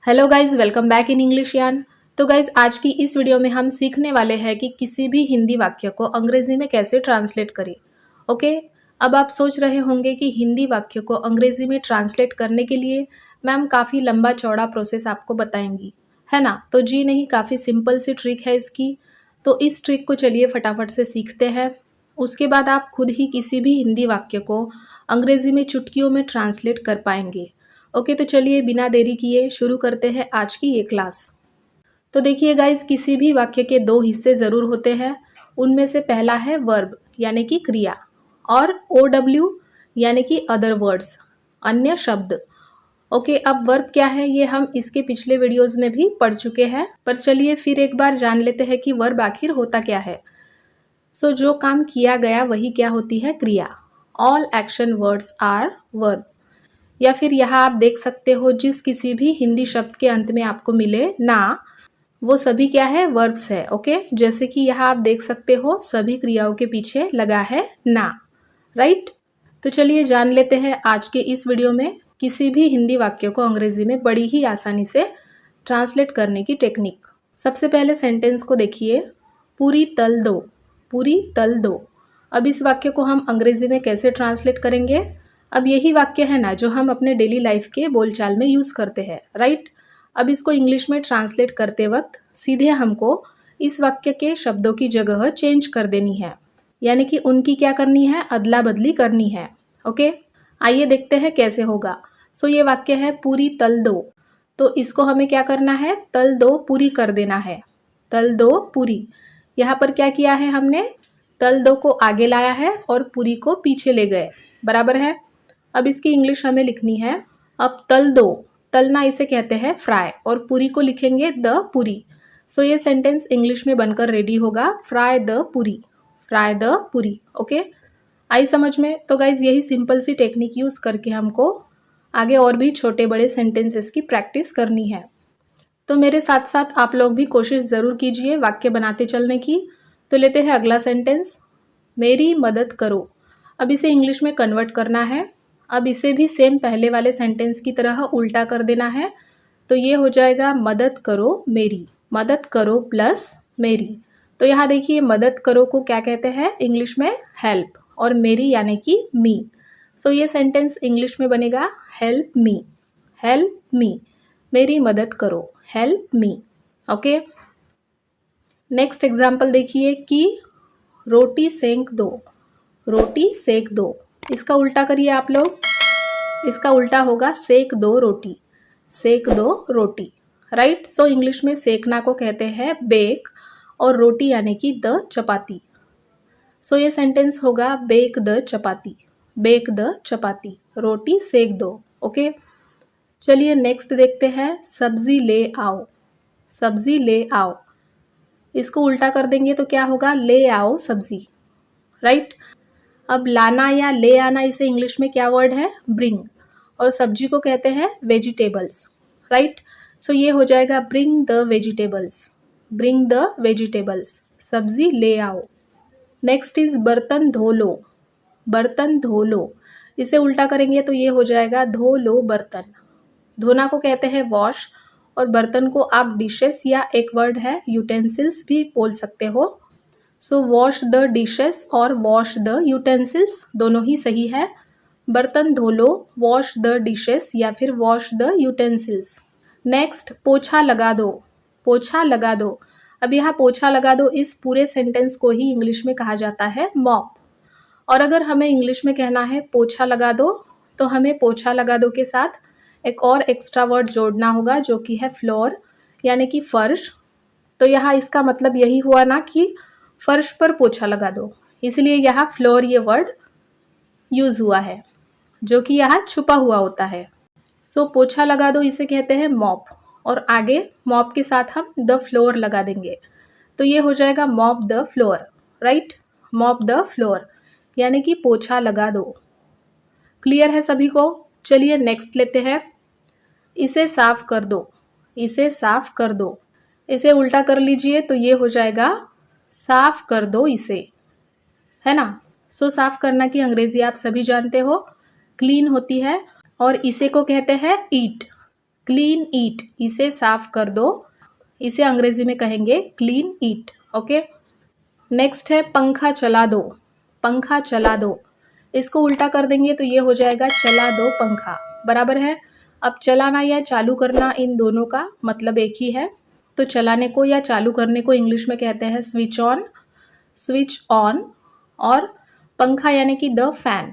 Hello guys, welcome back in English यान। तो guys, आज की इस वीडियो में हम सीखने वाले हैं कि किसी भी हिंदी वाक्य को अंग्रेजी में कैसे ट्रांसलेट करें। ओके, अब आप सोच रहे होंगे कि हिंदी वाक्य को अंग्रेजी में ट्रांसलेट करने के लिए मैम काफ़ी लंबा चौड़ा प्रोसेस आपको बताएंगी, है ना। तो जी नहीं, काफ़ी सिंपल सी ट्रिक है इसकी। तो इस ट्रिक को चलिए फटाफट से सीखते हैं। उसके बाद आप खुद ही किसी भी हिंदी वाक्य को अंग्रेजी में चुटकियों में ट्रांसलेट कर पाएंगे। ओके, तो चलिए बिना देरी किए शुरू करते हैं आज की ये क्लास। तो देखिए गाइज, किसी भी वाक्य के दो हिस्से ज़रूर होते हैं। उनमें से पहला है वर्ब यानी कि क्रिया, और OW यानी कि अदर वर्ड्स, अन्य शब्द। ओके, अब वर्ब क्या है ये हम इसके पिछले वीडियोस में भी पढ़ चुके हैं, पर चलिए फिर एक बार जान लेते हैं कि वर्ब आखिर होता क्या है। सो जो काम किया गया वही क्या होती है, क्रिया। All action words are verb. या फिर यहाँ आप देख सकते हो जिस किसी भी हिंदी शब्द के अंत में आपको मिले ना, वो सभी क्या है, वर्ब्स है। ओके, जैसे कि यहाँ आप देख सकते हो सभी क्रियाओं के पीछे लगा है ना, राइट। तो चलिए जान लेते हैं आज के इस वीडियो में किसी भी हिंदी वाक्य को अंग्रेजी में बड़ी ही आसानी से ट्रांसलेट करने की टेक्निक। सबसे पहले सेंटेंस को देखिए, पूरी तल दो, पूरी तल दो। अब इस वाक्य को हम अंग्रेजी में कैसे ट्रांसलेट करेंगे। अब यही वाक्य है ना जो हम अपने डेली लाइफ के बोलचाल में यूज़ करते हैं, राइट। अब इसको इंग्लिश में ट्रांसलेट करते वक्त सीधे हमको इस वाक्य के शब्दों की जगह चेंज कर देनी है, यानी कि उनकी क्या करनी है, अदला बदली करनी है। ओके, आइए देखते हैं कैसे होगा। सो ये वाक्य है पूरी तल दो, तो इसको हमें क्या करना है, तल दो पूरी कर देना है। तल दो पूरी, यहाँ पर क्या किया है हमने, तल दो को आगे लाया है और पूरी को पीछे ले गए, बराबर है। अब इसकी इंग्लिश हमें लिखनी है। अब तल दो, तलना इसे कहते हैं फ्राई, और पूरी को लिखेंगे द पूरी। सो ये सेंटेंस इंग्लिश में बनकर रेडी होगा, फ्राई द पूरी, फ्राई द पूरी। ओके, आई समझ में। तो गाइज यही सिंपल सी टेक्निक यूज़ करके हमको आगे और भी छोटे बड़े सेंटेंसेस की प्रैक्टिस करनी है। तो मेरे साथ साथ आप लोग भी कोशिश ज़रूर कीजिए वाक्य बनाते चलने की। तो लेते हैं अगला सेंटेंस, मेरी मदद करो। अब इसे इंग्लिश में कन्वर्ट करना है। अब इसे भी सेम पहले वाले सेंटेंस की तरह उल्टा कर देना है। तो ये हो जाएगा मदद करो मेरी, मदद करो प्लस मेरी। तो यहाँ देखिए मदद करो को क्या कहते हैं इंग्लिश में, हेल्प, और मेरी यानी कि मी। सो ये सेंटेंस इंग्लिश में बनेगा हेल्प मी, हेल्प मी, मेरी मदद करो, help me. Okay, next example देखिए कि रोटी सेंक दो, रोटी सेक दो। इसका उल्टा करिए आप लोग, इसका उल्टा होगा सेक दो रोटी, सेक दो रोटी, राइट। सो इंग्लिश में सेकना को कहते हैं बेक, और रोटी यानी कि द चपाती। सो ये सेंटेंस होगा bake the chapati, bake the chapati, रोटी सेक दो। ओके, चलिए नेक्स्ट देखते हैं, सब्जी ले आओ, सब्जी ले आओ। इसको उल्टा कर देंगे तो क्या होगा, ले आओ सब्जी, राइट। अब लाना या ले आना इसे इंग्लिश में क्या वर्ड है, ब्रिंग, और सब्जी को कहते हैं वेजिटेबल्स, राइट। सो ये हो जाएगा bring the vegetables, bring the vegetables, सब्जी ले आओ। नेक्स्ट इज बर्तन धो लो, बर्तन धो लो। इसे उल्टा करेंगे तो ये हो जाएगा धो लो बर्तन। धोना को कहते हैं वॉश, और बर्तन को आप डिशेस या एक वर्ड है यूटेंसिल्स भी बोल सकते हो। सो वॉश द डिशेस और वॉश द यूटेंसिल्स दोनों ही सही है। बर्तन धो लो, वॉश द डिशेस या फिर वॉश द यूटेंसिल्स। नेक्स्ट पोछा लगा दो, पोछा लगा दो। अब यहाँ पोछा लगा दो इस पूरे सेंटेंस को ही इंग्लिश में कहा जाता है मॉप, और अगर हमें इंग्लिश में कहना है पोछा लगा दो, तो हमें पोछा लगा दो के साथ एक और एक्स्ट्रा वर्ड जोड़ना होगा जो कि है फ्लोर, यानी कि फर्श। तो यहाँ इसका मतलब यही हुआ ना कि फर्श पर पोछा लगा दो, इसलिए यहाँ फ्लोर ये वर्ड यूज़ हुआ है जो कि यहाँ छुपा हुआ होता है। सो पोछा लगा दो इसे कहते हैं मॉप, और आगे मॉप के साथ हम द फ्लोर लगा देंगे, तो ये हो जाएगा mop the floor, right. Mop the floor यानी कि पोछा लगा दो। क्लियर है सभी को। चलिए नेक्स्ट लेते हैं, इसे साफ कर दो, इसे साफ कर दो। इसे उल्टा कर लीजिए तो ये हो जाएगा साफ कर दो इसे, है ना। सो साफ करना की अंग्रेजी आप सभी जानते हो, क्लीन होती है, और इसे को कहते हैं ईट, क्लीन ईट, इसे साफ कर दो, इसे अंग्रेजी में कहेंगे क्लीन ईट। ओके, नेक्स्ट है पंखा चला दो, पंखा चला दो, इसको उल्टा कर देंगे तो ये हो जाएगा चला दो पंखा, बराबर है। अब चलाना या चालू करना, इन दोनों का मतलब एक ही है। तो चलाने को या चालू करने को इंग्लिश में कहते हैं स्विच ऑन, स्विच ऑन, और पंखा यानी कि द फैन,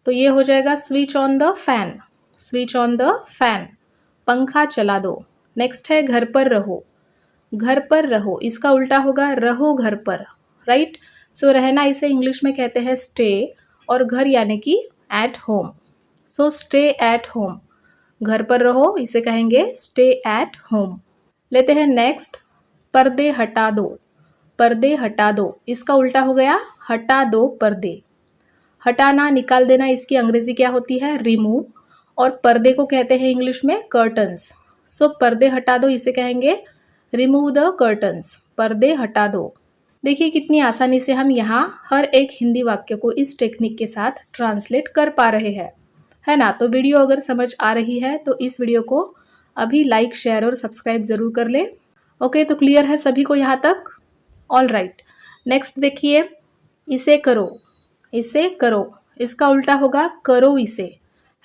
तो ये हो जाएगा switch on the fan, switch on the fan, पंखा चला दो। नेक्स्ट है घर पर रहो, घर पर रहो, इसका उल्टा होगा रहो घर पर, राइट। सो रहना इसे इंग्लिश में कहते हैं स्टे, और घर यानी कि at home, so stay at home, घर पर रहो इसे कहेंगे स्टे एट होम। लेते हैं नेक्स्ट, पर्दे हटा दो, पर्दे हटा दो, इसका उल्टा हो गया हटा दो पर्दे। हटाना, निकाल देना, इसकी अंग्रेजी क्या होती है रिमूव, और पर्दे को कहते हैं इंग्लिश में कर्टन्स। सो पर्दे हटा दो इसे कहेंगे रिमूव द कर्टन्स, पर्दे हटा दो। देखिए कितनी आसानी से हम यहाँ हर एक हिंदी वाक्य को इस टेक्निक के साथ ट्रांसलेट कर पा रहे हैं, है ना। तो वीडियो अगर समझ आ रही है तो इस वीडियो को अभी लाइक, शेयर और सब्सक्राइब ज़रूर कर लें। ओके, तो क्लियर है सभी को यहाँ तक? ऑल राइट, नेक्स्ट देखिए, इसे करो, इसे करो, इसका उल्टा होगा करो इसे,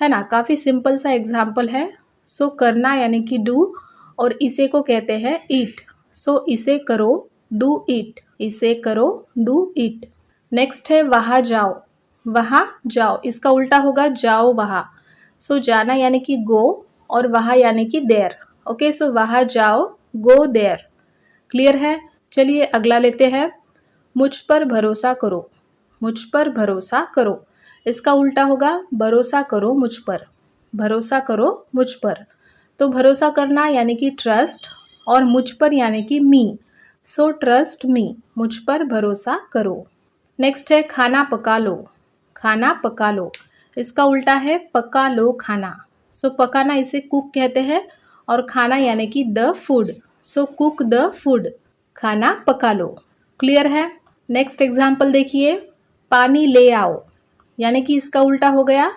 है ना। काफ़ी सिंपल सा एग्जाम्पल है। सो करना यानी कि डू, और इसे को कहते हैं ईट, सो इसे करो डू ईट, इसे करो डू ईट। नेक्स्ट है वहाँ जाओ, वहाँ जाओ, इसका उल्टा होगा जाओ वहाँ। सो जाना यानी कि गो, और वहाँ यानी कि देयर। ओके, सो वहाँ जाओ, गो देयर। क्लियर है? चलिए अगला लेते हैं, मुझ पर भरोसा करो, मुझ पर भरोसा करो, इसका उल्टा होगा भरोसा करो मुझ पर, भरोसा करो मुझ पर। तो भरोसा करना यानी कि ट्रस्ट, और मुझ पर यानी कि मी, सो ट्रस्ट मी, मुझ पर भरोसा करो। नेक्स्ट है खाना पका लो, खाना पका लो, इसका उल्टा है पका लो खाना। सो पकाना इसे कुक कहते हैं, और खाना यानी कि the food, so cook the food, खाना पका लो। क्लियर है? नेक्स्ट एग्जाम्पल देखिए, पानी ले आओ, यानी कि इसका उल्टा हो गया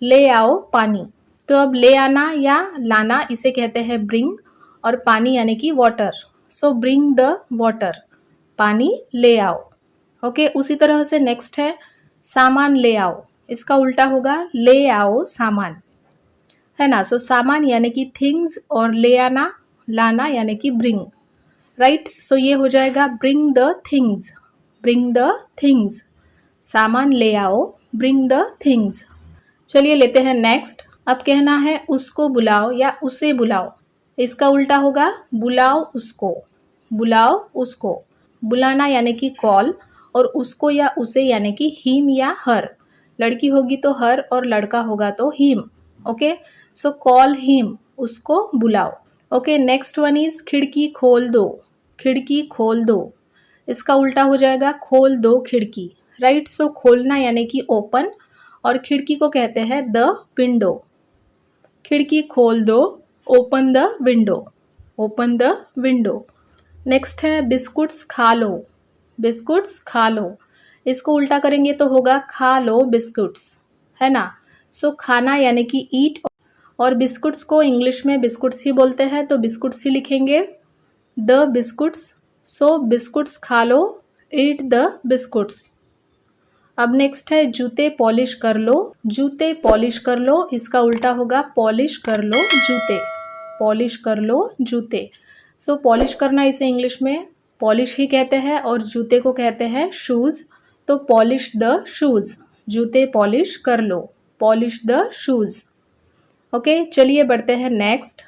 ले आओ पानी। तो अब ले आना या लाना इसे कहते हैं ब्रिंग, और पानी यानी कि water, so bring the water, पानी ले आओ। ओके, उसी तरह से नेक्स्ट है सामान ले आओ, इसका उल्टा होगा ले आओ सामान, है ना। सो सामान यानी कि थिंग्स, और ले आना, लाना यानी कि ब्रिंग, राइट। सो ये हो जाएगा bring the things, bring the things, सामान ले आओ, ब्रिंग द थिंग्स। चलिए लेते हैं नेक्स्ट, अब कहना है उसको बुलाओ या उसे बुलाओ, इसका उल्टा होगा बुलाओ उसको, बुलाओ उसको, बुलाना यानी कि कॉल, और उसको या उसे यानी कि हिम या हर, लड़की होगी तो हर, और लड़का होगा तो हिम। ओके, सो कॉल हिम, उसको बुलाओ। ओके, नेक्स्ट वन इज खिड़की खोल दो, खिड़की खोल दो, इसका उल्टा हो जाएगा खोल दो खिड़की, राइट। सो खोलना यानी कि ओपन, और खिड़की को कहते हैं द विंडो, खिड़की खोल दो, open the window, open the window. Next है बिस्कुट्स खा लो, बिस्कुट्स खा लो, इसको उल्टा करेंगे तो होगा खा लो बिस्कुट्स, है ना। सो खाना यानी कि ईट, और बिस्कुट्स को इंग्लिश में बिस्कुट्स ही बोलते हैं, तो बिस्कुट्स ही लिखेंगे, द बिस्कुट्स, सो बिस्कुट्स खा लो, ईट द बिस्कुट्स। अब नेक्स्ट है जूते पॉलिश कर लो, जूते पॉलिश कर लो, इसका उल्टा होगा पॉलिश कर लो जूते, पॉलिश कर लो जूते। सो पॉलिश करना इसे इंग्लिश में पॉलिश ही कहते हैं, और जूते को कहते हैं शूज़, तो पॉलिश द शूज़, जूते पॉलिश कर लो, पॉलिश द शूज़। ओके, चलिए बढ़ते हैं नेक्स्ट,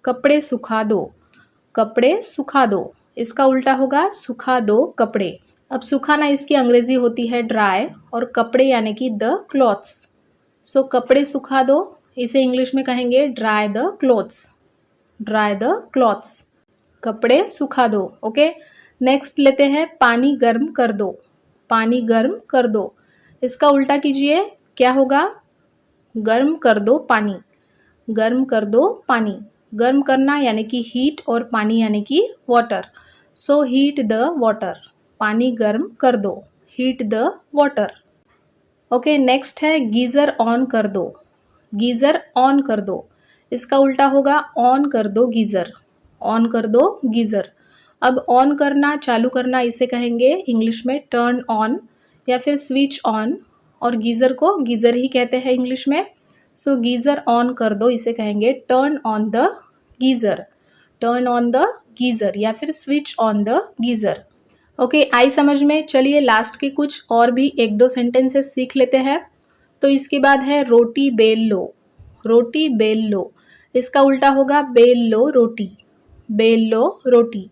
कपड़े सुखा दो, कपड़े सुखा दो, इसका उल्टा होगा सुखा दो कपड़े। अब सुखाना इसकी अंग्रेजी होती है ड्राई, और कपड़े यानी कि द क्लॉथ्स, सो कपड़े सुखा दो इसे इंग्लिश में कहेंगे dry the clothes, dry the clothes, कपड़े सुखा दो। ओके, नेक्स्ट लेते हैं पानी गर्म कर दो, पानी गर्म कर दो, इसका उल्टा कीजिए क्या होगा गर्म कर दो पानी, गर्म कर दो पानी, गर्म करना यानी कि हीट, और पानी यानी कि water, so heat the water, पानी गर्म कर दो, heat the water. Okay, next है गीज़र ऑन कर दो, गीज़र ऑन कर दो, इसका उल्टा होगा ऑन कर दो गीज़र, ऑन कर दो गीज़र। अब ऑन करना, चालू करना इसे कहेंगे इंग्लिश में टर्न ऑन या फिर स्विच ऑन, और गीज़र को गीज़र ही कहते हैं इंग्लिश में। सो गीज़र ऑन कर दो इसे कहेंगे turn on the geyser, turn on the geyser या फिर switch on the geyser. Okay, आई समझ में। चलिए लास्ट के कुछ और भी 1-2 सेंटेंसेस सीख लेते हैं। तो इसके बाद है रोटी बेल लो, रोटी बेल लो। इसका उल्टा होगा बेल लो रोटी, बेल लो रोटी।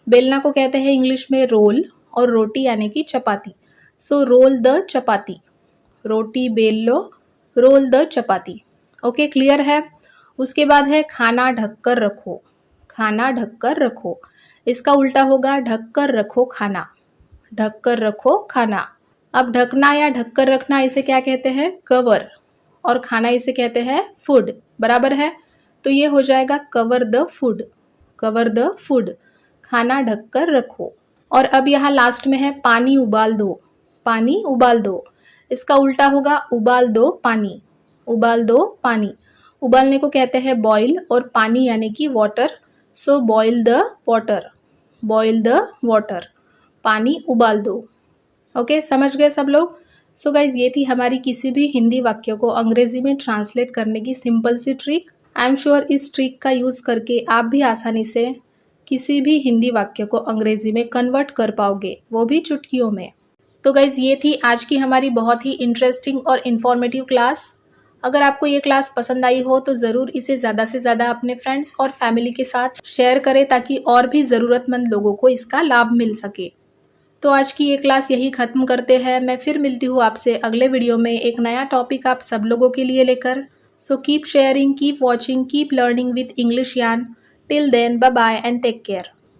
बेलना को कहते हैं इंग्लिश में रोल, और रोटी यानी कि चपाती। सो रोल द चपाती, रोटी बेल लो, roll the chapati. Okay, clear है। उसके बाद है खाना ढककर रखो, खाना ढककर रखो। इसका उल्टा होगा ढककर रखो खाना, ढककर रखो खाना। अब ढकना या ढककर रखना इसे क्या कहते हैं? कवर, और खाना इसे कहते हैं फूड, बराबर है। तो ये हो जाएगा cover the food, cover the food, खाना ढककर रखो। और अब यहाँ लास्ट में है पानी उबाल दो, पानी उबाल दो। इसका उल्टा होगा उबाल दो पानी, उबाल दो पानी। उबालने को कहते हैं बॉईल, और पानी यानी कि water. So boil the water, boil the water, पानी उबाल दो। ओके, समझ गए सब लोग? सो गाइज, ये थी हमारी किसी भी हिंदी वाक्य को अंग्रेजी में ट्रांसलेट करने की सिंपल सी ट्रिक। आई एम श्योर इस ट्रिक का यूज़ करके आप भी आसानी से किसी भी हिंदी वाक्य को अंग्रेजी में कन्वर्ट कर पाओगे, वो भी चुटकियों में। तो गाइज, ये थी आज की हमारी बहुत ही इंटरेस्टिंग और इन्फॉर्मेटिव क्लास। अगर आपको ये क्लास पसंद आई हो तो ज़रूर इसे ज़्यादा से ज़्यादा अपने फ्रेंड्स और फैमिली के साथ शेयर करें, ताकि और भी ज़रूरतमंद लोगों को इसका लाभ मिल सके। तो आज की ये क्लास यही ख़त्म करते हैं। मैं फिर मिलती हूँ आपसे अगले वीडियो में एक नया टॉपिक आप सब लोगों के लिए लेकर। So keep sharing, keep watching, keep learning with English Yaan. Till then, bye bye and take care.